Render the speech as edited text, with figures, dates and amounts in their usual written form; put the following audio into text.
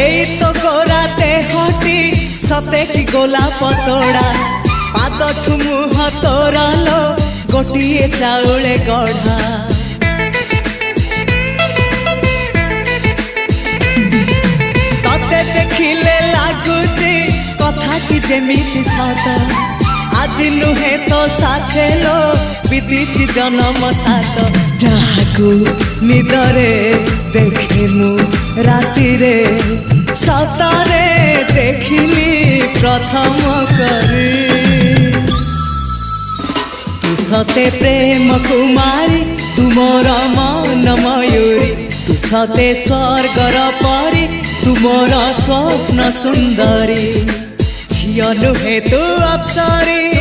एई तो गोरा देहटी सते कि गोलाप तोड़ा पाद मुह तोरा लो गोटिए चाउले गढ़ा तते देखिले लागुची कथाटी जेमिति सत आज नुहे तो साथे लो बीतीची जन्म सात जहाकू निदरे देखे मु राति रे सतरे देखिली प्रथम करी तू सते प्रेम कुमारी तू मोर मन मयूरी तू सते स्वर्गर परी तू मोर स्वप्न सुंदरी झियो नुहे तू अप्सरी।